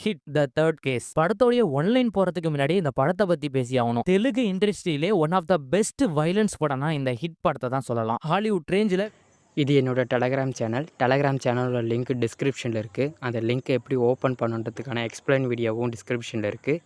Hit the third case. படத்தோடைய one line போறதுக்கு முன்னாடி இந்த படத்தை பத்தி பேசி ஆகணும். தெலுங்கு இண்டஸ்ட்ரியிலே one of the best violence படம்னா இந்த ஹிட் படத்தை தான் சொல்லலாம். ஹாலிவுட் ரேஞ்சில் இது என்னோட டெலகிராம் சேனல். டெலகிராம் சேனலோட லிங்க் டிஸ்கிரிப்ஷனில் இருக்குது. அந்த லிங்க்கை எப்படி ஓப்பன் பண்ணுன்றதுக்கான எக்ஸ்பிளைன் வீடியோவும் டிஸ்கிரிப்ஷனில் இருக்குது.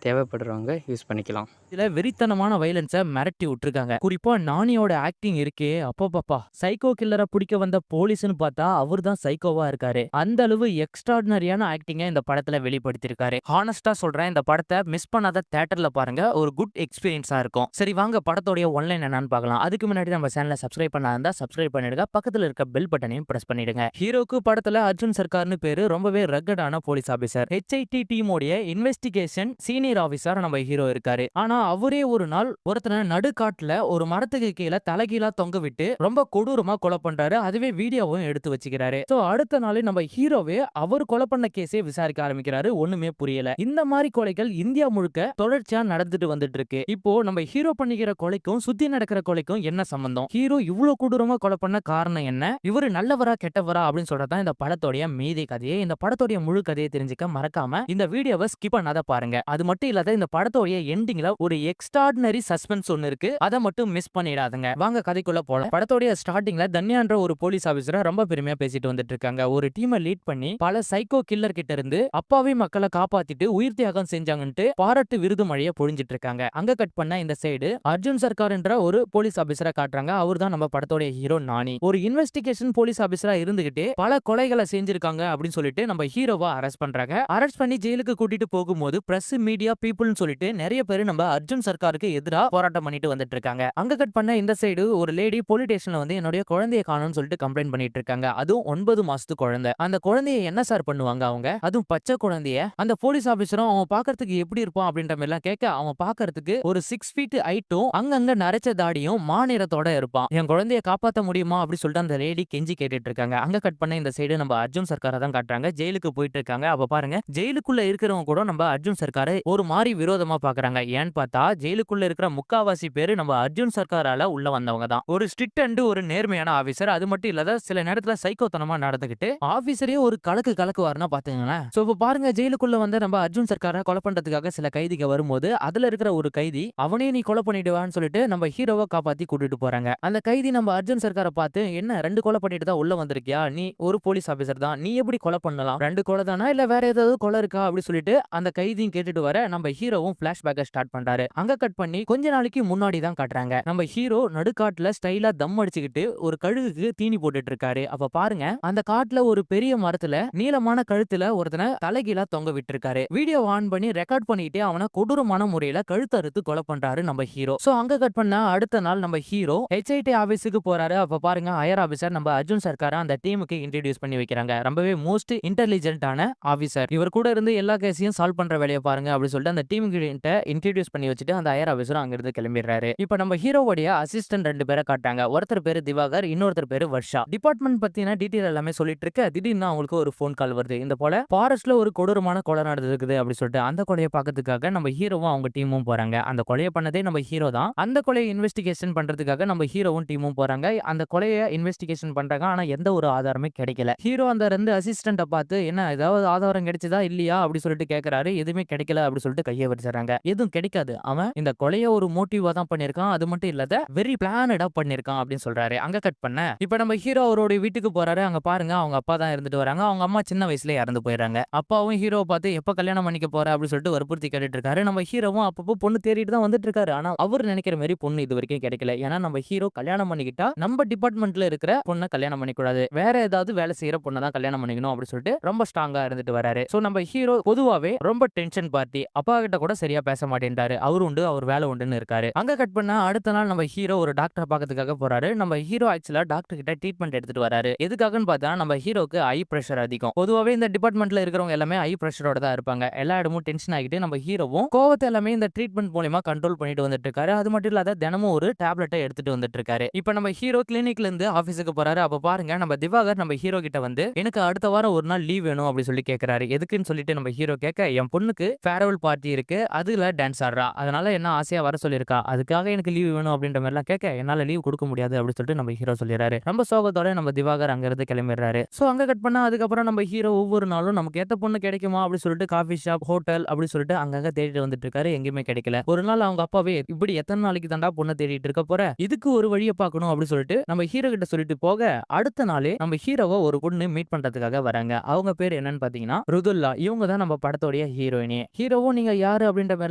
தேவைப்படுறவங்க யூஸ் பண்ணிக்கலாம். இதுல வெறித்தனமான வைலன்ஸை மிரட்டி விட்டுருக்காங்க. குறிப்பா நானியோட ஆக்டிங் இருக்கே, அப்பப்பா சைக்கோ கில்லரை பிடிக்க வந்த போலீஸ்னு பார்த்தா அவர் தான் சைக்கோவா இருக்காரு. அந்த அளவு எக்ஸ்ட்ராடினரியான ஆக்டிங்கை இந்த படத்துல வெளிப்படுத்திருக்காரு. ஹானஸ்டா சொல்றேன், இந்த படத்தை மிஸ் பண்ணாத தியேட்டர்ல பாருங்க, ஒரு குட் எக்ஸ்பீரியன்ஸா இருக்கும். சரி வாங்க படத்தோடைய ஒன்லைன் என்னன்னு பார்க்கலாம். அதுக்கு முன்னாடி நம்ம சேனலை சப்ஸ்கிரைப் பண்ணாதா சப்ஸ்கிரைப் பண்ணிடுங்க, பக்கத்துல இருக்க பெல் பட்டனையும் பிரஸ் பண்ணிடுங்க. ஹீரோக்கு படத்துல அர்ஜுன் சர்க்கார்னு பேரு, ரொம்பவே ரக்கடான போலீஸ் ஆபீசர். HIT டீமோடைய இன்வெஸ்டிகேஷன் சீனியர் ஆபீசர் நம்ம ஹீரோ இருக்காரு. ஆனா அவரே ஒரு நாள் ஒருத்தனை நடுக்காட்டுல ஒரு மரத்துக்கு கீழே தலைகீழா தொங்க விட்டு ரொம்ப கொடூரமா கொலை பண்றாரு. அதுவே வீடியோவும் எடுத்து வச்சுக்கிறாரு. சோ அடுத்த நாள் நம்ம ஹீரோவே அவர் கொலை பண்ண கேஸே விசாரிக்க ஆரம்பிக்கிறாரு. ஒண்ணுமே புரியல. இந்த மாதிரி கொலைகள் இந்தியா முழுக்க தொடர்ச்சியா நடந்துட்டு வந்துட்டு இருக்கு. இப்போ நம்ம ஹீரோ பண்ணிக்கிற கொலைக்கும் சுத்தி நடக்கிற கொலைக்கும் என்ன சம்பந்தம்? ஹீரோ இவ்வளவு கொடூரமா கொலை பண்ண காரணம் என்ன? இவரு நல்லவரா கெட்டவரா அப்படின்னு சொல்றதான் இந்த படத்தோடைய மீதி கதையை. இந்த படத்தோடைய முழு கதையை தெரிஞ்சுக்க மறக்காம இந்த வீடியோவை ஸ்கிப் பண்ணாத பாருங்க. அது மட்டும் இல்லாத இந்த படத்தோடைய எண்டிங்ல ஒரு எக்ஸ்ட்ராடினரி சஸ்பென்ஸ் ஒன்னு இருக்கு, அதை மட்டும் மிஸ் பண்ணிடாதீங்க. வாங்க கதைக்குள்ள போலாம். படத்தோடைய ஸ்டார்டிங்ல தன்யான்ற ஒரு போலீஸ் ஆபீசரை ரொம்ப பெருமையா பேசிட்டு வந்துட்டு இருக்காங்க. ஒரு டீமை லீட் பண்ணி பல சைக்கோ கில்லர் கிட்ட இருந்து அப்பாவி மக்களை காப்பாத்திட்டு உயிர் தியாகம் செஞ்சாங்கன்ட்டு பாராட்டு விருது மழைய பொழிஞ்சிட்டு இருக்காங்க. அங்க கட் பண்ண இந்த சைடு அர்ஜுன் சர்க்கார் என்ற ஒரு போலீஸ் ஆபீசரை காட்டுறாங்க. அவர் தான் நம்ம படத்தோடைய ஹீரோ நானி. ஒரு இன்வெஸ்டிகேஷன் போலீஸ் ஆபீசரா இருந்துகிட்டு பல கொலைகளை செஞ்சிருக்காங்க அப்படின்னு சொல்லிட்டு நம்ம ஹீரோவா அரெஸ்ட் பண்றாங்க. அரெஸ்ட் பண்ணி ஜெயிலுக்கு கூட்டிட்டு போகும்போது பிரஸ், மீடியா, பீப்புள்னு சொல்லிட்டு நிறைய பேர் நம்ம அர்ஜுன் சர்க்காருக்கு எதிரா போராட்டம் பண்ணிட்டு வந்துட்டு இருக்காங்க. அங்க கட் பண்ண இந்த சைடு ஒரு லேடி போலீஸ் ஸ்டேஷன்ல வந்து என்னுடைய குழந்தைய காணும்னு சொல்லிட்டு கம்ப்ளைண்ட் பண்ணிட்டு இருக்காங்க. அதுவும் 9 மாசத்து குழந்தை. அந்த குழந்தைய என்ன சார் பண்ணுவாங்க அவங்க? அதுவும் பச்சை குழந்தைய. அந்த போலீஸ் ஆபீசரும் அவன் பாக்குறதுக்கு எப்படி இருப்பான் அப்படின்ற மாதிரி எல்லாம் கேட்க, அவன் பாக்குறதுக்கு ஒரு 6 ஃபீட் ஹைட்டும் அங்கங்க நரைச்ச தாடியும் மாநிறத்தோட இருப்பான். என் குழந்தைய காப்பாற்ற முடியுமா அப்படின்னு சொல்லிட்டு அந்த லேடி கெஞ்சி கேட்டுட்டு இருக்காங்க. அங்க கட் பண்ண இந்த சைடு நம்ம அர்ஜுன் சர்க்காரை தான் காட்டுறாங்க. ஜெயிலுக்கு போயிட்டு இருக்காங்க. அப்ப பாருங்க, ஜெயிலுக்குள்ள இருக்கிறவங்க கூட நம்ம அர்ஜுன் சர்க்காரை ஒரு மாதிரி விரோதமா பாக்குறாங்க. ஏன்னு பார்த்தா ஜெயிலுக்குள்ள இருக்கிற முக்காவாசி பேரு நம்ம அர்ஜுன் சர்க்காரால உள்ள வந்தவங்க தான். ஒரு ஸ்ட்ரிக்ட் அண்ட் ஒரு நேர்மையான ஆபீசர். அது மட்டும் இல்லாத சில நேரத்துல சைக்கோத்தனமா நடந்துகிட்டு ஆபீசரே ஒரு கலக்குவாருன்னா பாத்துங்களேன். சோ இப்ப பாருங்க, ஜெயிலுக்குள்ள வந்து நம்ம அர்ஜுன் சர்க்காரை கொலை பண்றதுக்காக சில கைதிகள் வரும்போது அதுல இருக்கிற ஒரு கைதி அவனே நீ கொலை பண்ணிடுவான்னு சொல்லிட்டு நம்ம ஹீரோவை காப்பாத்தி கூட்டிட்டு போறாங்க. அந்த கைதி நம்ம அர்ஜுன் சர்க்காரை பார்த்து, என்ன 2 கொலை பண்ணிட்டு தான் உள்ள வந்திருக்கியா? நீ ஒரு போலீஸ் ஆபீசர் தான், நீ எப்படி கொலை பண்ணலாம்? 2 கொலை தானா இல்ல வேற ஏதாவது கொலை இருக்கா அப்படின்னு சொல்லிட்டு அந்த கைதியும் கேட்டுட்டு வர நம்ம ஹீரோவும் பிளாஷ்பேக்கை ஸ்டார்ட் பண்றாரு. அங்க கட் பண்ணி கொஞ்ச நாளைக்கு முன்னாடி தான் காட்டுறாங்க. நம்ம ஹீரோ நடுக்காட்டுல ஸ்டைலா தம் அடிச்சுக்கிட்டு ஒரு கழுகுக்கு தீனி போட்டுட்டு இருக்காரு. அப்ப பாருங்க, அந்த காட்டுல ஒரு பெரிய மரத்துல நீளமான கழுத்துல ஒருத்தனை தலைகீழா தொங்க விட்டு இருக்காரு. வீடியோ ஆன் பண்ணி ரெக்கார்ட் பண்ணிட்டு அவனை கொடூரமான முறையில கழுத்தறுத்து கொலை பண்றாரு நம்ம ஹீரோ. சோ அங்க கட் பண்ண அடுத்த நாள் நம்ம ஹீரோ HIT ஆபீஸுக்கு போறாரு. அப்ப பாருங்க, ஹையர் ஆபீசர் நம்ம அர்ஜுன் சர்க்காரை அந்த டீமுக்கு இன்ட்ரோடியூஸ் பண்ணி வைக்கிறாங்க. ரொம்பவே மோஸ்ட் இன்டெலிஜென்ட்டான ஆபீசர். இவர் கூட இருந்து எல்லா கேஸையும் சால்வ் பண்ற வேலையை பாருங்க அப்படின்னு சொல்லிட்டு அந்த டீமுக்கு இன்ட்ரோடியூஸ் பண்ணி வச்சுட்டு அந்த ஹையர் ஆபீசரும் அங்க இருந்து கிளம்பிடுறாரு. இப்ப நம்ம ஹீரோவுடைய அசிஸ்டன்ட் 2 பேரை காட்டாங்க. ஒருத்தர் பேரு திவாகர், இன்னொருத்தர் பேரு வர்ஷா. டிபார்ட்மெண்ட் பத்தின டீடைல் எல்லாமே சொல்லிட்டு இருக்க திடீர்னு அவங்களுக்கு ஒரு போன் கால் வருது. இந்த போல ஃபாரஸ்ட்ல ஒரு கொடூரமான கொலை நடந்திருக்குது அப்படி சொல்லிட்டு அந்த கொலையை பார்க்கறதுக்காக நம்ம ஹீரோவும் அவங்க டீமும் போறாங்க. அந்த கொலையை பண்ணதே நம்ம ஹீரோ தான். அந்த கொலையை இன்வெஸ்டிகேஷன் பண்றதுக்காக நம்ம ஹீரோவும் டீமும் போறாங்க. அந்த கொலையை இன்வெஸ்டிகேஷன் பண்றாங்க. ஆனா எந்த ஒரு ஆதாரமே கிடைக்கல. ஹீரோ அந்த 2 அசிஸ்டன்ட்டை பார்த்து, என்ன ஏதாவது ஆதாரம் கிடைச்சதா இல்லையா அப்படி சொல்லிட்டு கேட்கறாரு. எதுவுமே கிடைக்கல அப்படி சொல்லிட்டு கையை வச்சிடறாங்க. எதுவும் கிடைக்காது. அவன் இந்த கொலையை ஒரு மோட்டிவா தான் பண்ணிருக்கான். அது மட்டும் இல்லாத வெரி பிளானடா பண்ணிருக்கான் அப்படின்னு சொல்றாரு. அங்க கட் பண்ண இப்ப நம்ம ஹீரோ அவரோட வீட்டுக்கு போறாரு. அங்க பாருங்க, அவங்க அப்பா தான் இருந்துட்டு வராங்க. அவங்க அம்மா சின்ன வயசுல இறந்து போயிடுறாங்க. அப்பாவும் ஹீரோவை பார்த்து எப்ப கல்யாணம் பண்ணிக்க போற அப்படின்னு சொல்லிட்டு வற்புறுத்தி கேட்டுட்டு இருக்காரு. நம்ம ஹீரோவும் அப்பப்போ பொண்ணு தேடிட்டு தான் வந்துட்டு இருக்காரு. ஆனா அவர் நினைக்கிற மாதிரி பொண்ணு இது வரைக்கும் கிடைக்கல. ஏன்னா நம்ம ஹீரோ கல்யாணம் பண்ணிக்கிட்டா நம்ம டிபார்ட்மெண்ட்ல இருக்கிற பொண்ணை கல்யாணம் பண்ணிக்கூடாது, வேற ஏதாவது வேலை செய்யற பொண்ணை தான் கல்யாணம் பண்ணிக்கணும் அப்படின்னு சொல்லிட்டு ரொம்ப ஸ்ட்ராங்கா இருந்துட்டு வராரு. சோ நம்ம ஹீரோ பொதுவாவே ரொம்ப டென்ஷன் பார்ட்டி. அப்பா கிட்ட கூட சரியா பேச மாட்டேன்றாரு. அவரு உண்டு அவர் வேலை உண்டுன்னு இருக்காரு. அங்க கட் பண்ண அடுத்த நாள் நம்ம ஹீரோ ஒரு டாக்டரை பார்க்கறதுக்காக போறாரு. நம்ம ஹீரோ ஆக்சுவலா டாக்டர் கிட்ட ட்ரீட்மெண்ட் எடுத்துட்டு வராரு. எதுக்காகன்னு பார்த்தா நம்ம ஹீரோக்கு ஹை பிரஷர் அதிகம். பொதுவாவே இந்த டிபார்ட்மெண்ட்ல இருக்கிறவங்க எல்லாமே ஹை பிரஷரோட தான் இருப்பாங்க. எல்லா இடமும் டென்ஷன் ஆகிட்டு நம்ம ஹீரோவும் கோவத்தை எல்லாமே இந்த ட்ரீட்மெண்ட் மூலமா கண்ட்ரோல் பண்ணிட்டு வந்துட்டு இருக்காரு. அது மட்டும் இல்லாத தினமும் ஒரு டேப்லெட்டை எடுத்துட்டு வந்துட்டு இருக்காரு. இப்ப நம்ம ஹீரோ கிளினிக்ல இருந்து ஆபீஸுக்கு போறாரு. அப்ப பாருங்க, நம்ம திவாகர் நம்ம ஹீரோ கிட்ட வந்து எனக்கு அடுத்த வாரம் ஒரு நாள் லீவ் வேணும் அப்படி சொல்லி கேட்கறாரு. எதுக்குன்னு சொல்லிட்டு நம்ம ஹீரோ கேட்க, என் பொண்ணுக்கு ஃபேர்வெல் ஃபேர்வெல் பார்ட்டி இருக்கு. அதுல டான்ஸ் ஆடுறா. அதனால என்ன ஆசையா வர சொல்லியிருக்கா. அதுக்காக எனக்கு லீவ் வேணும் அப்படின்ற மாதிரிலாம் கேட்க, என்னால லீவ் கொடுக்க முடியாது அப்படின்னு சொல்லிட்டு நம்ம ஹீரோ சொல்லிடுறாரு. ரொம்ப சோகத்தோட நம்ம திவாகர் அங்கிருந்து கிளம்பிடுறாரு. சோ அங்க கட் பண்ணா அதுக்கப்புறம் நம்ம ஹீரோ ஒவ்வொரு நாளும் நமக்கு ஏத்த பொண்ணு கிடைக்குமா அப்படின்னு சொல்லிட்டு காஃபி ஷாப், ஹோட்டல் அப்படி சொல்லிட்டு அங்கங்க தேடிட்டு வந்துட்டு இருக்காரு. எங்கேயுமே கிடைக்கல. ஒரு நாள் அவங்க அப்பாவே இப்படி எத்தனை நாளைக்கு தாண்டா பொண்ணு தேடிட்டு இருக்க போற, இதுக்கு ஒரு வழியை பார்க்கணும் அப்படின்னு சொல்லிட்டு நம்ம ஹீரோ கிட்ட சொல்லிட்டு போக, அடுத்த நாளே நம்ம ஹீரோவை ஒரு பொண்ணு மீட் பண்றதுக்காக வராங்க. அவங்க பேர் என்னன்னு பாத்தீங்கன்னா ருதுல்லா. இவங்க தான் நம்ம படத்தோடைய ஹீரோயினி. ஹீரோவும் நீங்க யாரு அப்படின்ற மாதிரி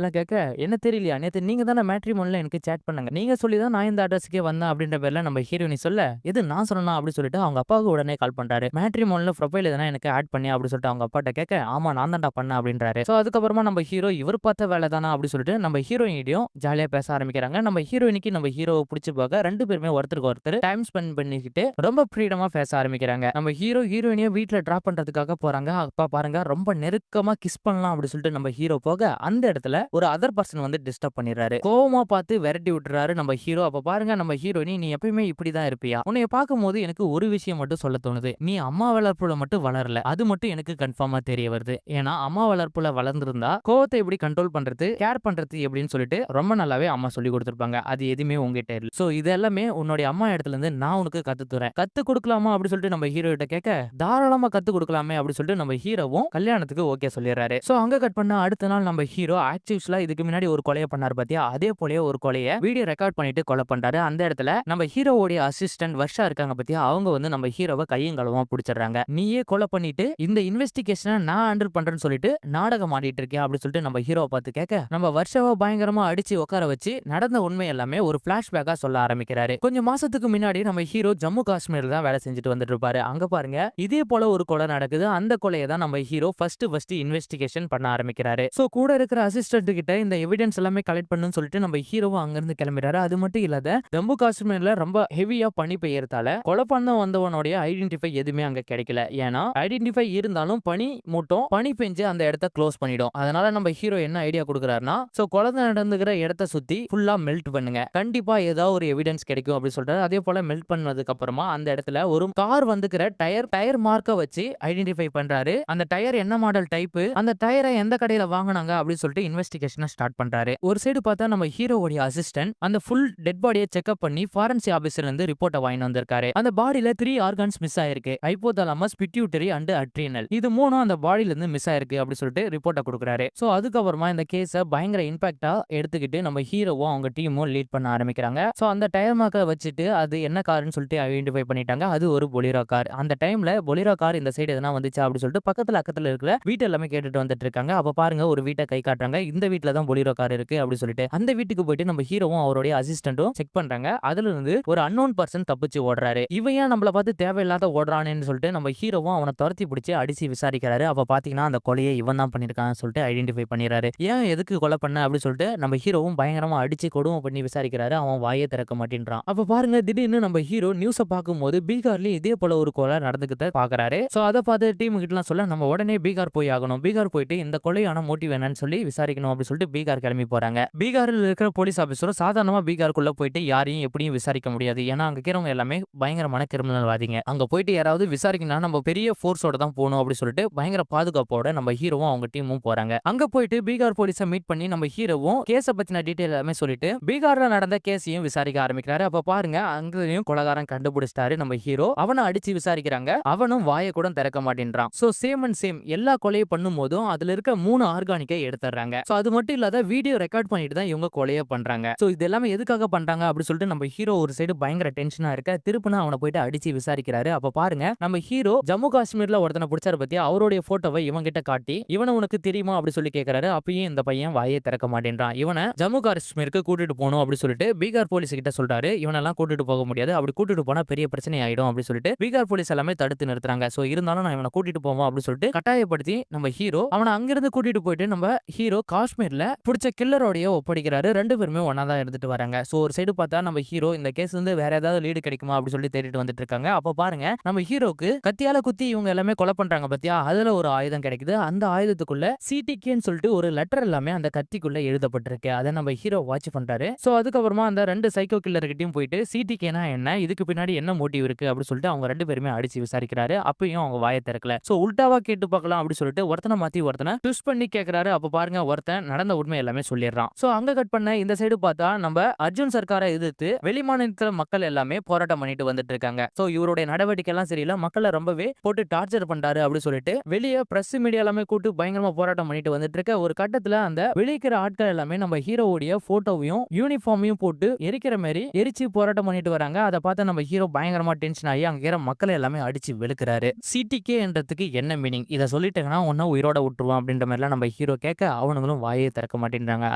எல்லாம் கேட்க, என்ன தெரியலையா, நேத்து நீங்க தானே மேட்ரிமோனில எனக்கு சேட் பண்ணுங்க, நீங்க சொல்லிதான் நான் இந்த அட்ரஸ்க்கே வந்தேன் அப்படின்ற பேர்ல நம்ம ஹீரோயினி சொல்ல, எது நான் சொன்னா அப்படின்னு சொல்லிட்டு அவங்க அப்பாவுக்கு உடனே கால் பண்றாரு. மேட்ரிமோனில ப்ரொஃபைல் எதனா எனக்கு ஆட் பண்ணி அப்படின்னு சொல்லிட்டு அவங்க அப்பாட்ட கேட்க, ஆமா நான் தான்டா பண்ணேன் அப்படின்றாரு. சோ அதுக்கப்புறமா நம்ம ஹீரோ இவர் பார்த்த வேலை தானா அப்படின்னு சொல்லிட்டு நம்ம ஹீரோயினியும் ஜாலியா பேச ஆரம்பிக்கிறாங்க. நம்ம ஹீரோயினிக்கு நம்ம ஹீரோவை பிடிச்சு போக ரெண்டு பேருமே ஒருத்தருக்கு ஒருத்தர் டைம் ஸ்பெண்ட் பண்ணிக்கிட்டு ரொம்ப ஃப்ரீடமா பேச ஆரம்பிக்கிறாங்க. நம்ம ஹீரோ ஹீரோயினியை வீட்டுல டிராப் பண்றதுக்காக போறாங்க. அப்பா பாருங்க ரொம்ப நெருக்கமா கிஸ் பண்ணலாம் அப்படின்னு சொல்லிட்டு நம்ம ஹீரோ போக, அந்த இடத்துல ஒரு அதர் பர்சன் வந்து டிஸ்டர்ப் பண்ணிடுறாரு. கோவமா பார்த்து விரட்டி விட்டுறாரு நம்ம ஹீரோ. அப்ப பாருங்க நம்ம ஹீரோயினி, நீ எப்பயுமே இப்படிதான் இருப்பியா, உன்னைய பார்க்கும்போது எனக்கு ஒரு விஷயம் மட்டும் சொல்ல தோணுது, நீ அம்மா வளர்ப்புல மட்டும் வளரல, அது மட்டும் எனக்கு கன்ஃபார்மா தெரிய வருது. ஏன்னா அம்மா வளர்ப்புல வளர்ந்திருந்தா கோவத்தை எப்படி கண்ட்ரோல் பண்றது, கேர் பண்றது எப்படின்னு சொல்லிட்டு ரொம்ப நல்லாவே அம்மா சொல்லி கொடுத்திருப்பாங்க. அது எதுவுமே உங்ககிட்ட இல்ல. சோ இது எல்லாமே உன்னுடைய அம்மா இடத்துல இருந்து நான் உனக்கு கத்து தரேன், கத்து கொடுக்கலாமா அப்படின்னு சொல்லிட்டு நம்ம ஹீரோ கிட்ட கேட்க, தாராளமா கத்து கொடுக்கலாமே அப்படின்னு சொல்லிட்டு நம்ம ஹீரோவும் கல்யாணத்துக்கு ஓகே சொல்லிடுறாரு. சோ அங்க கட் பண்ண அடுத்த நாள் நம்ம ஹீரோ ஆக்சுவலா இதுக்கு முன்னாடி ஒரு கொலையை பண்ணாரு பாத்தியா, அதே போலயே ஒரு கொலையை வீடியோ ரெக்கார்ட் பண்ணிட்டு கொலை பண்றாரு. அந்த இடத்துல நம்ம ஹீரோவோட அசிஸ்டன்ட் வர்ஷா இருக்காங்க பாத்தியா, அவங்க வந்து நம்ம ஹீரோவை கையும் களவுமா பிடிச்சிடுறாங்க. நீயே கொலை பண்ணிட்டு இந்த இன்வெஸ்டிகேஷனை நான் ஹேண்டில் பண்றேன்னு சொல்லிட்டு நாடகம் ஆடிட்டு இருக்கேன் அப்படின்னு சொல்லிட்டு நம்ம ஹீரோவை பார்த்து கேட்க, நம்ம வர்ஷாவை பயங்கரமா அடிச்சு உட்கார வச்சு நடந்த உண்மை எல்லாமே ஒரு பிளாஷ்பேக்கா சொல்ல ஆரம்பிக்கிறாரு. கொஞ்சம் மாசத்துக்கு முன்னாடி நம்ம ஹீரோ ஜம்மு காஷ்மீர்ல தான் வேலை செஞ்சுட்டு வந்துட்டு இருப்பாரு. அங்க பாருங்க இதே போல ஒரு கொலை நடக்குது. அந்த கொலையை தான் நம்ம ஹீரோ ஃபர்ஸ்ட் இன்வெஸ்டிகேஷன் பண்ண ஆரம்பிக்கிறாரு. சோ கூட இருக்கிற அசிஸ்டன்ட் கிட்ட இந்த எவிடன்ஸ் எல்லாமே கலெக்ட் பண்ணணும்னு சொல்லிட்டு நம்ம ஹீரோவும் அங்க இருந்து கிளம்பிறாரு. அது மட்டும் இல்லாத ஜம்மு காஷ்மீர்ல ரொம்ப ஹெவியா பனி பெய்யறதால கொலை பண்ண வந்தவனுடைய ஐடென்டிஃபை எதுவுமே அங்க கிடைக்கல. ஏன்னா ஐடென்டிஃபை இருந்தாலும் பனி மூட்டம், பனி பெஞ்சு அந்த இடத்த க்ளோஸ் பண்ணிடும். அதனால நம்ம ஹீரோ என்ன ஐடியா கொடுக்குறாருன்னா, சோ கொலை நடந்துகிற இடத்த சுத்தி ஃபுல்லா மெல்ட் பண்ணுங்க, கண்டிப்பா ஏதாவது ஒரு எவிடன்ஸ் கிடைக்கும் அப்படின்னு சொல்றாரு. அதே போல மெல்ட் பண்ணதுக்கு அப்புறமா அந்த இடத்துல ஒரு கார் வந்துக்கிற டயர் மார்க்க வச்சு ஐடென்டிஃபை பண்றாரு. அந்த டயர் என்ன மாடல் டைப், அந்த டயரை எந்த கடையில வாங்கினாங்க அப்படின்னு சொல்லிட்டு இன்வெஸ்டிகேஷனை ஸ்டார்ட் பண்றாரு. ஒரு சைடு பார்த்தா நம்ம ஹீரோவோட அசிஸ்டன்ட் அந்த ஃபுல் டெட் பாடியை செக்அப் பண்ணி ஃபாரன்சிக் ஆபீசர்ல இருந்து ரிப்போர்ட்டை வாங்கி வந்திருக்காரு. அந்த பாடியில 3 ஆர்கன்ஸ் மிஸ் ஆயிருக்கு, ஹைபோதாலமஸ், பிட்யூட்டரி அண்ட் அட்ரினல். இது மூணும் அந்த பாடியில இருந்து மிஸ் ஆயிருக்கு அப்படின்னு சொல்லிட்டு ரிப்போர்ட்டை கொடுக்குறாரு. சோ அதுக்கப்புறமா இந்த கேஸை பயங்கர இம்பாக்டா எடுத்துக்கிட்டு நம்ம ஹீரோவும் அவங்க டீமும் லீட் பண்ண ஆரம்பிக்கிறாங்க. சோ அந்த டயர் மார்க்கை வச்சுட்டு அது என்ன கார்னு சொல்லிட்டு ஐடென்டிஃபை பண்ணிட்டாங்க. அது ஒரு பொலிரோ கார். அந்த டைம்ல பொலிரோ கார் இந்த சைடு எதனா வந்துச்சா அப்படின்னு சொல்லிட்டு பக்கத்துல இருக்கிற வீட்டு எல்லாமே கேட்டுட்டு வந்துட்டு இருக்காங்க. அப்ப பாருங்க ஒரு வீட்டை கை காட்டுறாங்க, இந்த வீட்டுல தான் பொலிரோ கார் இருக்கு அப்படின்னு சொல்லிட்டு அந்த வீட்டுக்கு போயிட்டு நம்ம ஹீரோவும் அவருடைய அசிஸ்டன்ட்டும் செக் பண்றாங்க. அதுல இருந்து ஒரு அன்னோன் பர்சன் தப்பிச்சு ஓடுறாரு. இவன் ஏன் நம்மள பார்த்து தேவையில்லாத ஓடுறானேன்னு சொல்லிட்டு நம்ம ஹீரோவும் அவனை துரத்தி பிடிச்சி அடிச்சு விசாரிக்கிறாரு. அப்ப பாத்தீங்கன்னா அந்த கொலையை இவன் தான் பண்ணிருக்கான்னு சொல்லிட்டு ஐடென்டிஃபை பண்ணிடுறாரு. ஏன் எதுக்கு கொலை பண்ண அப்படின்னு சொல்லிட்டு நம்ம ஹீரோவும் பயங்கரமா அடிச்சு கொடுமை பண்ணி விசாரிக்கிறாரு. அவன் வாயே திறக்க மாட்டேன்றான். அப்ப பாருங்க திடீர்னு நம்ம ஹீரோ நியூஸ பார்க்கும்போது பீகார்லயும் இதே போல ஒரு கொலை நடந்துக்கிட்ட பாக்குறாரு. சோ அதை பார்த்து டீம் கிட்ட எல்லாம் சொல்ல, நம்ம உடனே பீகார் போய் ஆகணும், பீகார் போயிட்டு இந்த கொலையான மோட்டிவ் என்னன்னு சொல்லி விசாரிக்கணும் அப்படின்னு சொல்லிட்டு பீகார் கிளம்பி போறாங்க. பீகாரில் இருக்கிற போலீஸ் ஆபீசரும் சாதாரணமா பீகாருக்குள்ள போயிட்டு யாரையும் எப்படியும் விசாரிக்க முடியாது. ஏன்னா அங்க இருக்கிறவங்க எல்லாமே பயங்கரமான கிரிமினல்வாதிங்க. அங்க போயிட்டு யாராவது விசாரிக்கணும்னா நம்ம பெரிய ஃபோர்ஸோட தான் போகணும் அப்படின்னு சொல்லிட்டு பயங்கர பாதுகாப்போட நம்ம ஹீரோவும் அவங்க டீமும் போறாங்க. அங்க போயிட்டு பீகார் போலீஸை மீட் பண்ணி நம்ம ஹீரோவும் கேஸ பத்தின டீடைல் எல்லாமே சொல்லிட்டு பீகார்ல நடந்த கேஸையும் விசாரிக்க ஆரம்பிக்கிறாரு. அப்ப பாருங்க அங்கேயும் கொலைகாரன் கண்டுபிடிச்சிட்டாரு நம்ம ஹீரோ. அவனை அடிச்சு விசாரிக்கிறாங்க. அவனும் வாயை கூட திறக்க மாட்டேன்றான். சோ சேம் அண்ட் சேம் எல்லா கொலையை பண்ணும் போதும் அதுல இருக்க 3 ஆர்கானிக்கை எடுத்துறாங்க. சோ அது மட்டும் இல்லாத வீடியோ ரெக்கார்ட் பண்ணிட்டு தான் இவங்க கொலையை பண்றாங்க. சோ இது எல்லாமே எதுக்காக பண்றாங்க அப்படின்னு சொல்லிட்டு நம்ம ஹீரோ ஒரு சைடு பயங்கர டென்ஷனா இருக்க, திருப்பினா அவனை போயிட்டு அடிச்சு விசாரிக்கிறாரு. அப்ப பாருங்க நம்ம ஹீரோ ஜம்மு காஷ்மீர்ல ஒருத்தனை பிடிச்சாரு பத்தியா, அவருடைய போட்டோவை இவன் கிட்ட காட்டி இவனை உனக்கு தெரியுமா அப்படி சொல்லி கேட்கறாரு. அப்பயும் இந்த பையன் வாயை திறக்க மாட்டேன்றான். இவனை ஜம்மு காஷ்மீருக்கு கூட்டிட்டு போகணும் அப்படின்னு சொல்லிட்டு பீகார் போலீஸ் கிட்ட சொல்றாரு. இவனெல்லாம் கூட்டிட்டு போக முடியாது, அப்படி கூட்டிட்டு போனா பெரிய பிரச்சனை ஆயிடும் அப்படின்னு சொல்லிட்டு பீகார் போலீஸ் எல்லாமே தடுத்து நிறுத்துறாங்க. சோ இருந்தாலும் நான் இவனை கூட்டிட்டு போவோம் அப்படின்னு சொல்லிட்டு கட்டாயப்படுத்தி நம்ம ஹீரோ அவனை அங்கிருந்து கூட்டிட்டு போயிட்டு நம்ம ஹீரோ காஷ்மீர்ல பிடிச்ச கில்லரோடைய ஒப்படைக்கிறாரு. ரெண்டு பேருமே ஒன்னா தான் எடுத்துட்டு வராங்க. சோ ஒரு சைடு பார்த்தா நம்ம ஹீரோ இந்த கேஸ் வந்து வேற ஏதாவது லீடு கிடைக்குமா அப்படி சொல்லி தேடிட்டு வந்துட்டு இருக்காங்க. அப்ப பாருங்க நம்ம ஹீரோக்கு கத்தியால குத்தி இவங்க எல்லாமே கொலை பண்றாங்க பத்தியா, அதுல ஒரு ஆயுதம் கிடைக்குது. அந்த ஆயுதத்துக்குள்ள சிடிகேன்னு சொல்லிட்டு ஒரு லெட்டர் எல்லாமே அந்த கத்திக்குள்ள எழுதப்பட்டிருக்கு. அதை நம்ம ஹீரோ வாட்ச் பண்றாரு. சோ அதுக்கப்புறமா அந்த 2 சைக்கோ கில்லர் கிட்டயும் போயிட்டு சிடிகேனா என்ன, இதுக்கு பின்னாடி என்ன மோட்டிவ் இருக்கு அப்படி சொல்லிட்டு அவங்க 2 பேருமே அடிச்சு விசாரிக்கிறாரு. அப்பயும் அவங்க வாயை திறக்கல. சோ உல்டாவா கேட்டு பார்க்கலாம் அப்படி சொல்லிட்டு ஒருத்தனை மாத்தி ஒருத்தனை ட்விஸ்ட் பண்ணி கேட்கறாரு. கேக்குறாரு. அப்ப பாருங்க ஒருத்தன் நடந்த உண்மை எல்லாமே சொல்லிடுறான். சோ அங்க கட் பண்ண இந்த சைடு பார்த்தா நம்ம அர்ஜுன் சர்க்காரை எதிர்த்து வெளிமாநிலத்துல மக்கள் எல்லாமே போராட்டம் பண்ணிட்டு வந்துட்டு இருக்காங்க. சோ இவருடைய நடவடிக்கை எல்லாம் சரியில்ல, மக்களை ரொம்பவே போட்டு டார்ச்சர் பண்றாரு அப்படி சொல்லிட்டு வெளியே பிரஸ் மீடியா எல்லாமே கூட்டு பயங்கரமா போராட்டம் பண்ணிட்டு வந்துட்டு இருக்க ஒரு கட்டத்துல அந்த வெளிக்கிற ஆட்கள் எல்லாமே நம்ம ஹீரோவுடைய போட்டோவையும் யூனிஃபார்மையும் போட்டு எரிக்கிற மாதிரி எரிச்சு போராட்டம் பண்ணிட்டு வராங்க. அதை பார்த்து நம்ம ஹீரோ பயங்கரமா டென்ஷன் ஆகி அங்க இருக்கிற மக்களை எல்லாமே அடிச்சு வெளுக்கிறாரு. சிடிகே என்றதுக்கு என்ன மீனிங், இதை சொல்லிட்டேங்கன்னா ஒன்னா உயிரோட விட்டுருவோம் அப்படின்ற மாதிரிலாம் நம்ம ஹீரோ கேட்க அவனுங்களும் வாயே திறக்க மாட்டேன்றாங்க.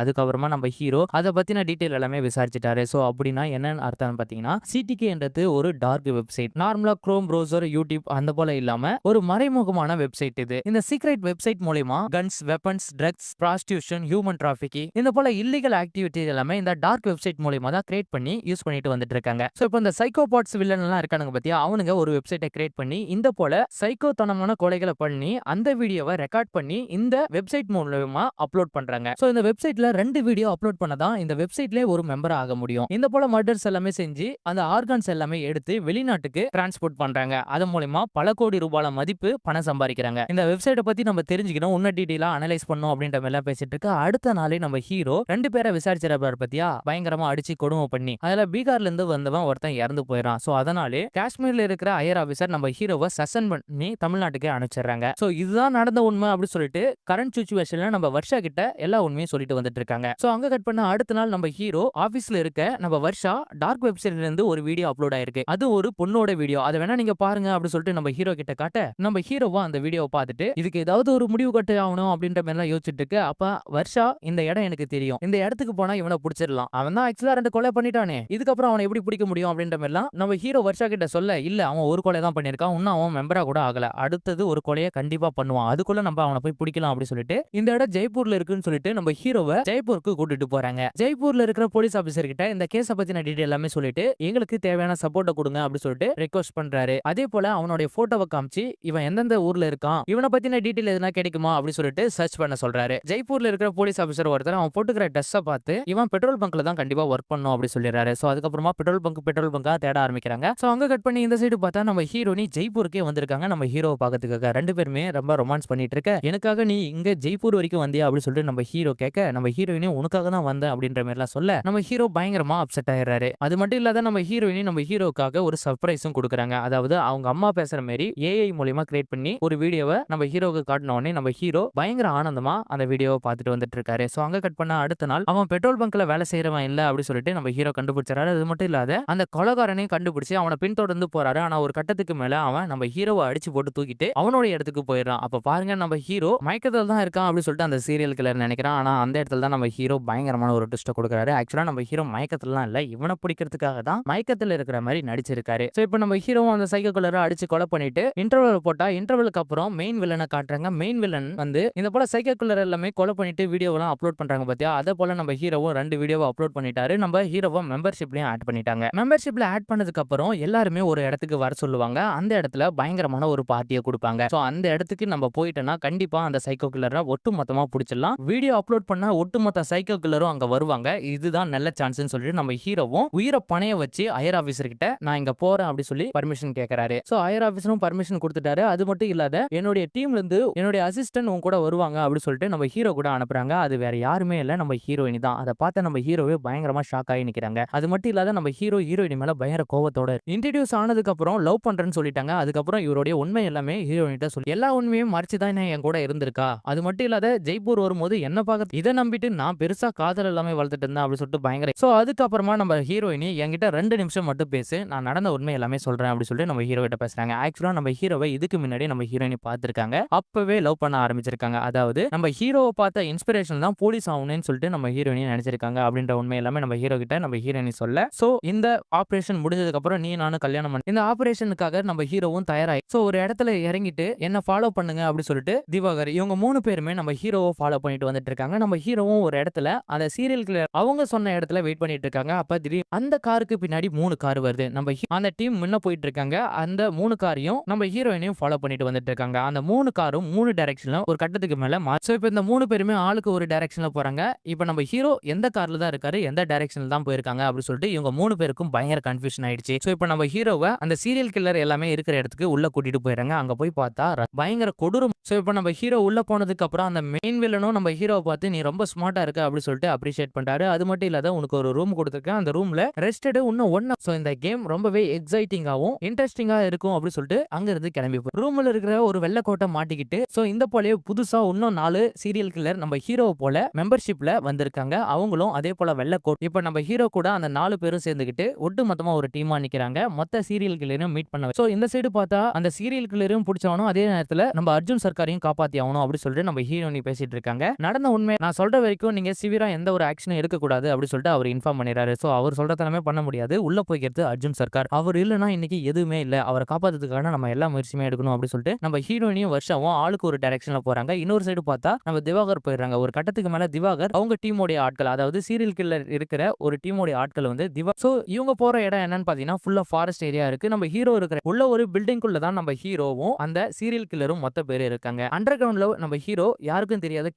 அதுக்கப்புறமா நம்ம ஹீரோ அதை பத்தின டீட்டெயில் எல்லாமே விசாரிச்சுட்டாரு. சோ அப்படின்னா என்னன்னு அர்த்தம் பாத்தீங்கன்னா, சிடிகே என்றது ஒரு டார்க் வெப்சைட். நார்மலா குரோம் ப்ரௌசர், யூடியூப் அந்த போல இல்லாம ஒரு மறைமுகமான வெப்சைட் இது. இந்த சீக்ரெட் வெப்சைட் மூலமா guns, weapons, drugs, prostitution, human trafficking இந்த போல இல்லீகல் ஆக்டிவிட்டி எல்லாமே இந்த டார்க் வெப்சைட் மூலமா தான் கிரியேட் பண்ணி யூஸ் பண்ணிட்டு வந்துட்டு இருக்காங்க. சோ இப்போ இந்த சைக்கோபாட்ஸ் வில்லன் எல்லாம் இருக்கானுங்க பத்தியா, அவனுங்க ஒரு வெப்சைட்டை கிரியேட் பண்ணி இந்த போல சைக்கோத்தனமான கொலைகளை பண்ணி அந்த வீடியோவை ரெக்கார்ட் பண்ணி இந்த வெப்சைட் மூலமா அப்லோட் பண்றாங்க. சோ இந்த வெப்சைட்ல 2 வீடியோ அப்லோட் பண்ணதான் இந்த வெப்சைட்ல ஒரு மெம்பர் ஆக முடியும். இந்த போல மர்டர்ஸ் எல்லாமே செஞ்சு அந்த ஆர்கான்ஸ் எல்லாமே எடுத்து வெளிநாட்டுக்கு டிரான்ஸ்போர்ட் பண்றாங்க. அது மூலமா பல கோடி ரூபாய் மதிப்பு பணம் சம்பாதிக்கிறாங்க. இந்த வெப்சைட்டை பத்தி நம்ம தெரிஞ்சுக்கணும், இன்னும் டீடைலா அனலைஸ் பண்ணணும் அப்படின்ற மாதிரி எல்லாம் பேசிட்டு இருக்க அடுத்த நாளே நம்ம ஹீரோ 2 பேரை விசாரிச்சிருப்பாரு பத்தியா, பயங்கரமா அடிச்சு கொடுமை பண்ணி அதுல பீகார்ல இருந்து வந்தவன் ஒருத்தன் இறந்து போயிடான். சோ அதனாலே காஷ்மீர்ல இருக்கிற ஹையர் ஆபீசர் நம்ம ஹீரோவை சஸ்பெண்ட் பண்ணி தமிழ்நாட்டுக்கு அனுப்பிச்சிடுறாங்க. சோ இதுதான் நடந்த உண்மை அப்படின்னு சொல்லிட்டு கரண்ட் சிச்சுவேஷன்ல நம்ம வர்ஷா கிட்ட எல்லா உண்மையும் சொல்லிட்டு வந்துட்டு இருக்காங்க. சோ அங்க கட் பண்ண அடுத்த நாள் நம்ம ஹீரோ ஆபீஸ்ல இருக்க நம்ம வர்ஷா டார்க் வெப்சைட்ல இருந்து ஒரு வீடியோ அப்லோட் ஆயிருக்கு. அது ஒரு பொண்ணோட வீடியோ, அதை வேணா நீங்க பாருங்க அப்படின்னு சொல்லிட்டு நம்ம ஹீரோ கிட்ட காட்ட நம்ம ஹீரோவா அந்த வீடியோவை பார்த்துட்டு இதுக்கு ஏதாவது ஒரு முடிவு கட்டு ஆகணும் அப்படின்ற மாதிரி எல்லாம் யோசிச்சுட்டு இருக்கு. அப்ப வர்ஷா, இந்த இடம் எனக்கு தெரியும், இந்த இடத்துக்கு போனா இவனை பிடிச்சிடலாம், அவன் தான் ஆக்சுவலா 2 கொலை பண்ணிட்டானே, இதுக்கப்புறம் அவனை எப்படி பிடிக்க முடியும் அப்படின்ற மாதிரி எல்லாம் நம்ம ஹீரோ வர்ஷா கிட்ட சொல்ல, இல்ல அவன் ஒரு கொலை தான் பண்ணிருக்கான், இன்னும் அவன் மெம்பரா கூட ஆகல, அடுத்தது ஒரு கொலையை கண்டிப்பா பண்ணுவான், அதுக்குள்ள நம்ம அவனை போய் பிடிக்கலாம் அப்படின்னு சொல்லிட்டு இந்த இடம் ஜெய்ப்பூர்ல இருக்குன்னு சொல்லிட்டு நம்ம ஹீரோவை ஜெய்ப்பூருக்கு கூட்டிட்டு போறாங்க. ஜெய்ப்பூர்ல இருக்கிற போலீஸ் ஆபீசர் கிட்ட இந்த கேஸ பத்தின டீடைல் எல்லாமே சொல்லிட்டு எங்களுக்கு தேவையான சப்போர்ட்டை கொடுங்க அப்படின்னு சொல்லிட்டு ரெக்வஸ்ட் பண்றாரு. அதே போல அவனுடைய போட்டோவை காமிச்சு இவன் எந்தெந்த ஊர்ல இருக்கான், இவனை பத்தின டீடைல் எதுனா கிடைக்குமா அப்படின்னு சொல்லிட்டு சர்ச் பண்ண சொல்றாரு. ஜெய்ப்பூர்ல இருக்கிற போலீஸ் ஆபீசர் ஒருத்தர் அவன் போட்டுக்கிற ட்ரெஸ்ஸை பார்த்து இவன் பெட்ரோல் பங்க்ல தான் கண்டிப்பா ஒர்க் பண்ணும் அப்படி சொல்லிடுறாரு. சோ அதுக்கப்புறமா பெட்ரோல் பங்கா தேட ஆரம்பிக்கிறாங்க. சோ அங்க கட் பண்ணி இந்த சைடு பார்த்தா நம்ம ஹீரோனி ஜெய்ப்பூருக்கே வந்திருக்காங்க நம்ம ஹீரோவை பார்க்கறதுக்காக. 2 பேருமே ரொம்ப ரொமான்ஸ் பண்ணிட்டு இருக்க, எனக்காக நீ இங்க ஜெய்ப்பூர் வரைக்கும் வந்தியா அப்படின்னு சொல்லிட்டு நம்ம ஹீரோ கேட்க, நம்ம ஹீரோயினி உனக்காக தான் வந்தேன் அப்படின்ற மாதிரி எல்லாம் சொல்ல நம்ம ஹீரோ பயங்கரமா அப்செட் ஆயிடுறாரு. அது மட்டும் இல்லாத நம்ம ஹீரோயினி நம்ம ஹீரோக்காக ஒரு சர்ப்ரைஸும் கொடுக்குறாங்க. அதாவது அவங்க அம்மா பேசுற மாதிரி ஏஐ மூலமா கிரியேட் பண்ணி ஒரு வீடியோவை நம்ம ஹீரோக்கு காட்டின உடனே நம்ம ஹீரோ பயங்கர ஆனந்தமா அந்த வீடியோவை பார்த்துட்டு வந்துட்டு இருக்காரு. சோ அங்க கட் பண்ண அடுத்த நாள் அவன் பெட்ரோல் பங்க்ல வேலை செய்யறவன் இல்ல அப்படி சொல்லிட்டு நம்ம ஹீரோ கண்டுபிடிச்சாரு. அது மட்டும் இல்லாத அந்த கொலைகாரனையும் கண்டுபிடிச்சு அவனை பின்தொடர்ந்து போறாரு. ஆனா ஒரு கட்டத்துக்கு மேல அவன் நம்ம ஹீரோவை அடிச்சு போட்டு தூக்கிட்டு அவனோட இடத்துக்கு போயிடுறான். அப்ப பாருங்க நம்ம ஹீரோ மயக்கத்துல தான் இருக்கான் அப்படின்னு சொல்லிட்டு அந்த சீரியல் கில்லர் நினைக்கிறான். ஆனா அந்த இடத்துல தான் நம்ம ஹீரோ பயங்கரமான ஒரு ட்விஸ்ட் கொடுக்குறாரு. ஆக்சுவலா நம்ம ஹீரோ மயக்கத்துலலாம் இல்ல, இவனை பிடிக்கிறதுக்காக தான் மயக்கத்துல இருக்கிற மாதிரி நடிச்சிருக்காரு. சோ இப்போ நம்ம ஹீரோ அந்த சைக்கோ கில்லரை அடிச்சு கொலை பண்ணிட்டு இன்டர்வல் போட்டா இன்டர்வலுக்கு அப்புறம் மெயின் வில்லனை காட்டுறாங்க. மெயின் வில்லன் வந்து இந்த போல சைக்கோ கில்லர் எல்லாமே கொலை பண்ணிட்டு வீடியோவெல்லாம் அப்லோட் பண்றாங்க பாத்தியா, அதே போல நம்ம ஹீரோவும் 2 வீடியோவை அப்லோட் பண்ணிட்டாரு. நம்ம ஹீரோவை மெம்பர்ஷிப்லயும் ஆட் பண்ணிட்டாங்க. மெம்பர்ஷிப்ல ஆட் பண்ணதுக்கு அப்புறம் எல்லாருமே ஒரு இடத்துக்கு வர சொல்லுவாங்க. அந்த இடத்துல பயங்கரமான ஒரு பார்ட்டியை கொடுப்பாங்க. சோ அந்த இடத்துக்கு நம்ம போயிட்டோம்னா கண்டிப்பா அந்த சைக்கோ கில்லரை ஒட்டு மொத்தமா பிடிச்சிடலாம். வீடியோ அப்லோட் பண்ணா ஒட்டுமொத்த சைக்கோ கில்லரும் அங்க வருவாங்க. இதுதான் நல்ல சான்ஸ்னு சொல்லிட்டு நம்ம ஹீரோவும் உயிரை பணைய வச்சு ஹையர் ஆபீசர் கிட்ட நான் இங்க போறேன் அப்படி சொல்லி பர்மிஷன் கேட்கறாரு. சோ ஹையர் ஆபீசரும் பர்மிஷன் கொடுத்துட்டாரு. அது மட்டும் இல்லாத என்னுடைய டீம்ல இருந்து என்னுடைய அசிஸ்டன்ட் உன் கூட வருவாங்க அப்படி சொல்லிட்டு நம்ம ஹீரோ கூட அனுப்புறாங்க. அது வேற யாருமே இல்ல, நம்ம ஹீரோயினி தான். அதை பார்த்து நம்ம ஹீரோவே பயங்கரமா ஷாக் ஆகி நிக்கிறாங்க. அது மட்டும் இல்லாத நம்ம ஹீரோயினி மேல பயங்கர கோவத்தோட இன்ட்ரோடியூஸ் ஆனதுக்கு அப்புறம் லவ் பண்றேன்னு சொல்லிட்டாங்க. அதுக்கப்புறம் இவருடைய உண்மை எல்லாமே ஹீரோயினிட்ட சொல்லி எல்லா உண்மையும் மறைச்சுதான் என் கூட இருந்திருக்கா. அது மட்டும் இல்லாத ஜெய்ப்பூர் வரும்போது என்ன பார்க்க இதை நம்பிட்டு நான் பெருசா காதல் எல்லாமே வளர்த்துட்டு இருந்தேன் அப்படி சொல்லிட்டு பயங்கர. சோ அதுக்கப்புறமா நம்ம ஹீரோயினி என்கிட்ட 2 நிமிஷம் மட்டும் பேசு, நான் நடந்த உண்மை எல்லாமே சொல்றேன் அப்படி சொல்லிட்டு நம்ம ஹீரோ கிட்ட பேசுறாங்க. ஆக்சுவலா நம்ம ஹீரோவை இதுக்கு முன்னாடி நம்ம ஹீரோயினி பார்த்திருக்காங்க. அப்பவே லவ் பண்ண ஆரம்பிச்சிருக்காங்க. அதாவது நம்ம ஹீரோவை பார்த்த இன்ஸ்பிரேஷன் தான் போலீஸ் ஆகணும்னு சொல்லிட்டு நம்ம ஹீரோயினி நினைச்சிருக்காங்க அப்படின்ற உண்மை எல்லாமே நம்ம ஹீரோ கிட்ட நம்ம ஹீரோயினி சொல்ல. சோ இந்த ஆபரேஷன் முடிஞ்சதுக்கு அப்புறம் நீ நானும் கல்யாணம் பண்ண இந்த ஆபரேஷனுக்காக நம்ம ஹீரோவும் தயாராகி சோ ஒரு இடத்துல இறங்கிட்டு என்ன ஃபாலோ பண்ணுங்க அப்படி சொல்லிட்டு திவாகர் இவங்க 3 பேருமே நம்ம ஹீரோவை ஃபாலோ பண்ணிட்டு வந்துட்டு இருக்காங்க. நம்ம ஹீரோவும் ஒரு இடத்துல அந்த சீரியல் கில்லர் அவங்க சொன்ன இடத்துல வெயிட் பண்ணிட்டு இருக்காங்க. அப்ப திடீர் அந்த காருக்கு பின்னாடி 3 கார் வருது. நம்ம அந்த டீம் முன்ன போயிட்டு இருக்காங்க. அந்த 3 காரையும் நம்ம ஹீரோயினையும் ஃபாலோ பண்ணிட்டு வந்துட்டு இருக்காங்க. அந்த 3 காரும் 3 டைரக்ஷன்ல ஒரு கட்டத்துக்கு மேல சோ இப்போ இந்த 3 பேருமே ஆளுக்கு ஒரு டைரக்ஷன்ல போறாங்க. இப்போ நம்ம ஹீரோ எந்த கார்ல தான் இருக்காரு, எந்த டைரக்ஷன்ல தான் போயிருக்காங்க அப்படி சொல்லிட்டு இவங்க 3 பேருக்கும் பயங்கர கன்ஃபியூஷன் ஆயிடுச்சு. சோ இப்போ நம்ம ஹீரோவை அந்த சீரியல் கில்லர் எல்லாமே இருக்கிற இடத்துக்கு உள்ள கூட்டிட்டு போயிறாங்க. அங்க போய் பார்த்தா பயங்கர கொடூரம். சோ இப்போ நம்ம ஹீரோ உள்ள போனதுக்கு அப்புறம் அந்த மெயின் வில்லனும் நம்ம ஹீரோவை பார்த்து நீ ரொம்ப ஸ்மார்ட்டா இருக்க அப்படி சொல்லிட்டு அப்ரிஷியேட் பண்றாரு. அது மட்டும் இல்லாத உனக்கு ஒரு ரூம் கொடுத்துருக்கேன், அந்த ரூம்ல ரெஸ்ட் எடு இன்னும் ஒன் சோ இந்த கேம் ரொம்பவே எக்ஸைட்டிங்காவும் இன்ட்ரெஸ்டிங்கா இருக்கும் அப்படி சொல்லிட்டு அங்க இருந்து கிளம்பி ரூம்ல இருக்கிற ஒரு வெள்ளை கோட்டை மாட்டிக்கிட்டு சோ இந்த போலயே புதுசா இன்னும் 4 சீரியல் கில்லர் நம்ம ஹீரோவை போல மெம்பர்ஷிப்ல வந்திருக்காங்க. அவங்களும் அதே போல வெள்ளை கோட். இப்ப நம்ம ஹீரோ கூட அந்த 4 பேரும் சேர்ந்துக்கிட்டு ஒட்டு மொத்தமா ஒரு டீமா நிக்கிறாங்க. மொத்த சீரியல் கில்லரையும் மீட் பண்ண. சோ இந்த சைடு பார்த்தா அந்த சீரியல் கில்லரையும் பிடிச்சவனும் அதே நேரத்துல நம்ம அர்ஜுன் சர்க்காரையும் காப்பாத்தி ஆகணும் அப்படி சொல்லிட்டு நம்ம ஹீரோனி பேசிட்டு இருக்காங்க. நடந்த உண்மை நான் சொல்ற வரைக்கும் நீங்க சிவியரா எந்த ஒரு ஆக்ஷனும் எடுக்கக்கூடாது அப்படி சொல்லிட்டு அவர் இன்ஃபார்ம் பண்ணிடுறாரு. சோ அவர் சொல்றதெல்லாமே பண்ண முடியாது. உள்ள போய்க்கிறது அர்ஜுன் சர்க்கார். அவர் இல்லைன்னா இன்னைக்கு எதுவுமே இல்ல. அவரை காப்பாத்துறதுக்கான நம்ம எல்லா முயற்சியுமே எடுக்கணும் அப்படி சொல்லிட்டு நம்ம ஹீரோனியும் வருஷமும் ஆளுக்கு ஒரு டைரக்ஷன்ல போறாங்க. இன்னொரு சைடு பார்த்தா நம்ம திவாகர் போயிடுறாங்க. ஒரு கட்டத்துக்கு மேல திவாகர் அவங்க டீமோட ஆட்கள், அதாவது சீரியல் கில்லர் இருக்கிற ஒரு டீமோட ஆட்கள் வந்து சோ இவங்க போற இடம் என்னன்னு பாத்தீங்கன்னா ஃபுல்லா ஃபாரஸ்ட் ஏரியா இருக்கு. நம்ம ஹீரோ இருக்கிற உள்ள ஒரு பில்டிங் குள்ள தான் நம்ம ஹீரோவும் அந்த சீரியல் கில்லரும் மொத்த பேர் இருக்காங்க. அண்டர் கிரவுண்ட்ல நம்ம ஹீரோ யாருக்கும் தெரியாத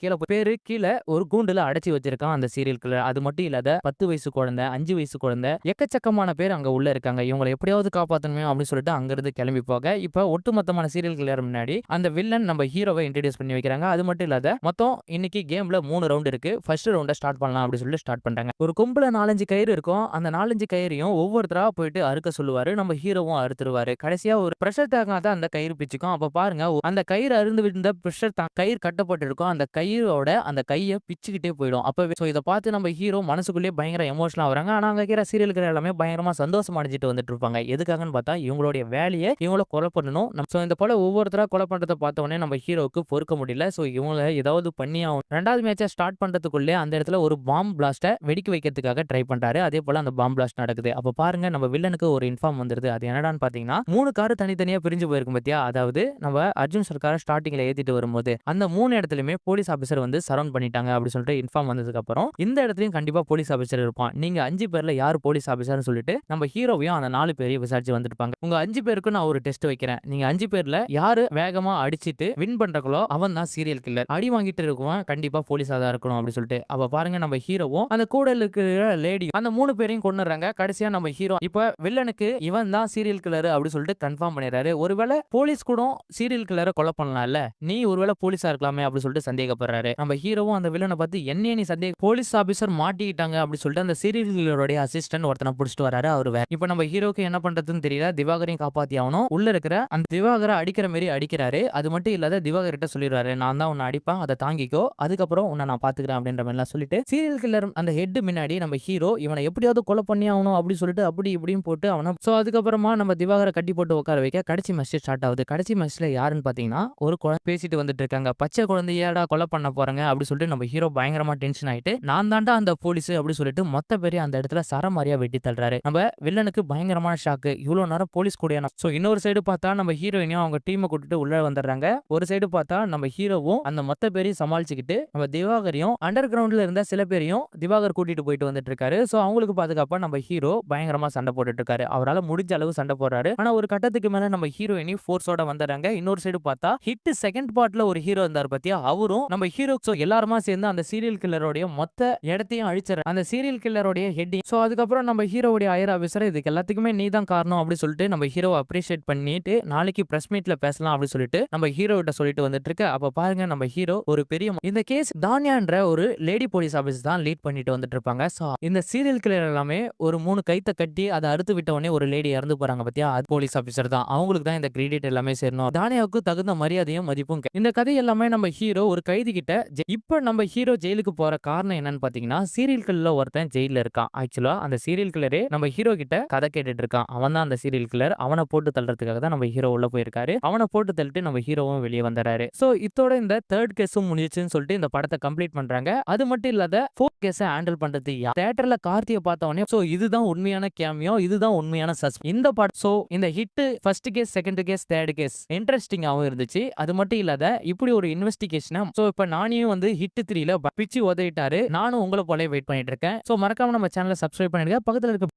கீழே ஒரு கூண்டுல அடைச்சி வச்சிருக்கான் அந்த சீரியல் கில்லர். அது மட்டும் இல்லாத 10 வயசு குழந்தை, 5 வயசு குழந்தை, எக்கச்சக்கமான பேர் அங்க உள்ள இருக்காங்க. இவங்களை எப்படியாவது காப்பாத்தணுமே அப்படின்னு சொல்லிட்டு அங்க இருந்து கிளம்பி போக இப்ப ஒட்டுமொத்தமான சீரியல் கில்லர் முன்னாடி அந்த வில்லன் நம்ம ஹீரோவை இன்ட்ரோடியூஸ் பண்ணி வைக்கிறாங்க. அது மட்டும் இல்லாத மொத்தம் இன்னைக்கு கேம்ல 3 ரவுண்ட் இருக்கு. ஃபர்ஸ்ட் ரவுண்ட ஸ்டார்ட் பண்ணலாம் அப்படி சொல்லிட்டு ஸ்டார்ட் பண்றாங்க. ஒரு கொம்புல 4-5 கயிறு இருக்கும். அந்த 4-5 கயிறையும் ஒவ்வொருத்தரா போயிட்டு அறுக்க சொல்லுவாரு. நம்ம ஹீரோவும் அறுத்துருவாரு. கடைசியா ஒரு பிரஷர் தாங்காத அந்த கயிறு பிச்சுக்கும். அப்ப பாருங்க அந்த கயிறு அருந்து விழுந்த பிரஷர் கயிறு கட்டப்பட்டு இருக்கும். அந்த கயிறோட அந்த கையை பிச்சுக்கிட்டே போயிடும். அப்பவே இதை பார்த்து நம்ம ஹீரோ மனசுக்குள்ளேயே பயங்கர எமோஷனல் ஆகுறாங்க. ஆனா அங்க இருக்கிற சீரியல் எல்லாமே பயங்கரமா சந்தோஷம் அடைஞ்சிட்டு வந்துட்டு இருப்பாங்க. எதுக்காகன்னு பார்த்தா இவங்களுடைய வேலையை இவங்கள கொலை பண்ணணும். இந்த போல ஒவ்வொருத்தரா கொலை பண்றதை பார்த்த உடனே நம்ம ஹீரோவுக்கு பொறுக்க முடியல. சோ இவங்களை ஏதாவது பண்ணி ஆகும். 2வது மேட்சை ஸ்டார்ட் பண்றதுக்குள்ளே அந்த இடத்துல ஒரு பாம் பிளாஸ்ட வெடிக்க வைக்கிறதுக்காக ட்ரை பண்றாரு. அதே போல அந்த பாம் பிளாஸ்ட் நடக்குது. அப்ப பாருங்க நம்ம வில்லனுக்கு ஒரு இன்ஃபார்ம் வந்துருது. அது என்னடான்னு பாத்தீங்கன்னா 3 கார் தனித்தனியா பிரிஞ்சு போயிருக்கும் பத்தியா. அதாவது நம்ம அர்ஜுன் சர்க்கார ஸ்டார்டிங்ல ஏத்திட்டு வரும்போது அந்த 3 இடத்துலயுமே போலீஸ் ஆபீசர் வந்து சரவுண்ட் பண்ணிட்டாங்க அப்படி சொல்லிட்டு இன்ஃபார்ம் வந்ததுக்கு அப்புறம் இந்த இடத்துலயும் கண்டிப்பா போலீஸ் ஆபீசர் இருப்பான். நீங்க 5 பேர்ல யார் போலீஸ் ஆபீசர்னு சொல்லிட்டு நம்ம ஹீரோவையும் அந்த 4 பேரையும் விசாரிச்சு வந்துருப்பாங்க. உங்க 5 பேருக்கு நான் ஒரு டெஸ்ட் வைக்கிறேன். நீங்க 5 பேர்ல யாரு வேகமா அடிச்சிட்டு வின் பண்றங்களோ அவன் தான் சீரியல் கில்லர். அடி வாங்கிட்டு இருக்குவன் கண்டிப்பா போலீஸா தான் இருக்கணும் அப்படி சொல்லிட்டு. அப்ப பாருங்க நம்ம ஹீரோவும் அந்த கூட இருக்கிற லேடி அந்த 3 பேரையும் கொன்னுறாங்க. கடைசியா நம்ம ஹீரோ இப்ப வில்லனுக்கு இவன் தான் சீரியல் கில்லர் அப்படி சொல்லிட்டு கன்ஃபார்ம் பண்ணிடுறாரு. ஒருவேளை போலீஸ் கூட சீரியல் கில்லரை கொலை பண்ணலாம்ல, நீ ஒருவேளை போலீஸா இருக்கலாமே அப்படி சொல்லிட்டு சந்தேகப்படுறாரு. நம்ம ஹீரோவும் அந்த வில்லனை பார்த்து என்னைய நீ போலீஸ் ஆபீசர் மாட்டிக்கிட்டாங்க அப்படி சொல்லிட்டு அந்த சீரியல் கில்லரோட அசிஸ்டன்ட் ஒருத்தனை பிடிச்சிட்டு வராரு. அவரு வேற. இப்ப நம்ம ஹீரோக்கு என்ன பண்றதுன்னு தெரியல. திவாகரையும் காப்பாத்தி ஆகணும். உள்ள இருக்கிற அந்த திவாகரை அடிக்கிற மாதிரி அடிக்கிறாரு. அது மட்டும் இல்லாத திவாகர் கிட்ட சொல்லிடுறாரு, நான் தான் உன்னை அடிப்பேன், அதை தாங்கிக்கோ, அதுக்கப்புறம் உன்னை நான் பாத்துக்கிறேன் அப்படின்ற மாதிரி சொல்லிட்டு சீரியல் கில்லர் அந்த ஹெட் முன்னாடி நம்ம ஹீரோ இவனை எப்படியாவது கொலை பண்ணி ஆகணும் அப்படி சொல்லிட்டு அப்படி இப்படியும் போட்டு அவனை சோ அதுக்கப்புறமா நம்ம திவாகரை கட்டி போட்டு உட்கார வைக்க கடைசி மேட்ச் ஸ்டார்ட் ஆகுது. கடைசி மேட்ச்ல யாருன்னு பாத்தீங்கன்னா ஒரு குழந்தை பேசிட்டு வந்துட்டு இருக்காங்க. பச்சை குழந்தையாடா கொலை பண்ண போறாங்க அப்படி சொல்லிட்டு நம்ம ஹீரோ பயங்கரமா டென்ஷன் ஆயிட்டு நான் தாண்டா அந்த போலீஸ் அப்படி சொல்லிட்டு மொத்த பேரையும் அந்த இடத்துல சரமாரியா வெட்டி தள்ளுறாரு. நம்ம வில்லனுக்கு பயங்கரமான ஷாக்கு. இவ்வளவு நேரம் போலீஸ் கூட. சோ இன்னொரு சைடு பார்த்தா நம்ம ஹீரோயினையும் அவங்க டீமை கூட்டிட்டு உள்ள வந்துடுறாங்க. ஒரு சைடு பார்த்தா நம்ம ஹீரோவும் அந்த மொத்த பேரையும் சமாளிச்சுக்கிட்டு நம்ம திவாகரையும் அண்டர் கிரவுண்ட்ல இருந்த சில பேரையும் திவாகர் கூட்டிட்டு போயிட்டு வந்துட்டு இருக்காரு. சோ அவங்களுக்கு பாதுகாப்பா நம்ம ஹீரோ பயங்கரமா சண்டை போட்டுட்டு இருக்காரு. அவரால் முடிஞ்ச அளவு சண்டை போடுறாரு. ஆனா ஒரு கட்டத்துக்கு மேல நம்ம ஹீரோயினி ஃபோர்ஸோட வந்துடுறாங்க. இன்னொரு சைடு பார்த்தா ஹிட் செகண்ட் பார்ட்ல ஒரு ஹீரோ இருந்தார் பத்தியா, அவரும் நம்ம ஹீரோ எல்லாருமா சேர்ந்து அந்த சீரியல் கில்லரோட மொத்த இடத்தையும் அழிச்சாரு. அந்த சீரியல் கில்லரோட ஹெட்டிங். சோ அதுக்கப்புறம் நம்ம ஹீரோவுடைய ஹையர் ஆபீசர் இதுக்கு எல்லாத்துக்குமே நீ தான் காரணம் அப்படி சொல்லிட்டு நம்ம ஹீரோவை அப்ரிஷியேட் பண்ணிட்டு நாளைக்கு பிரஸ் மீட்ல பேசலாம் அப்படி சொல்லிட்டு நம்ம ஹீரோ கிட்ட சொல்லிட்டு வந்துட்டு இருக்கு. அப்ப பாருங்க நம்ம ஹீரோ ஒரு பெரிய இந்த கேஸ் தானியான்ற ஒரு லேடி போலீஸ் ஆபீஸ் தான் லீட் பண்ணிட்டு வந்துட்டு இருப்பாங்க. சோ இந்த சீரியல் கில்லர் எல்லாமே ஒரு 3 கைத்த கட்டி அதை அறுத்து விட்ட உடனே ஒரு லேடி இறந்து போறாங்க பத்தியா, அது போலீஸ் ஆபீசர் தான். அவங்களுக்கு தான் இந்த கிரெடிட் எல்லாமே சேரணும். தானியாவுக்கு தகுந்த மரியாதையும் மதிப்பும். இந்த கதை எல்லாமே நம்ம ஹீரோ ஒரு கைதி கிட்ட இப்ப நம்ம ஹீரோ ஜெயிலுக்கு போற காரணம் என்னன்னு பாத்தீங்கன்னா சீரியல் கில்லர் ஒருத்தன் ஜெயில இருக்கான். ஆக்சுவலா அந்த சீரியல் கில்லரே நம்ம ஹீரோ கிட்ட கதை கேட்டுட்டு இருக்கான். அவன் தான் அந்த சீரியல் கில்லர். அவனை போட்டு தள்ளுறதுக்காக தான் நம்ம ஹீரோ உள்ள போயிருக்காரு. அவனை போட்டு தள்ளிட்டு நம்ம ஹீரோவும் வெளியே வந்துறாரு. சோ இதோட இந்த 3rd கேஸும் முடிஞ்சுன்னு சொல்லிட்டு இந்த படத்தை கம்ப்ளீட் பண்றாங்க. அது மட்டும் இல்லாத 4th கேஸை ஹேண்டில் பண்றது தியேட்டர்ல கார்த்தியை பார்த்த உடனே சோ இதுதான் உண்மையான கேமியோ, இதுதான் உண்மையான சஸ்பென்ஸ் இந்த படம். சோ இந்த hit first case, second case, third case இன்ட்ரெஸ்டிங்காவும் இருந்துச்சு. அது மட்டும் இல்லாத இப்படி ஒரு இன்வெஸ்டிகேஷன். சோ இப்ப நானியும் வந்து ஹிட் 3ல பிச்சு உதவிட்டாரு. நானும் உங்களை போல வெயிட் பண்ணிட்டு இருக்கேன். சோ மறக்காம நம்ம சேனலை சப்ஸ்கிரைப் பண்ணிடுங்க. பக்கத்துல இருக்க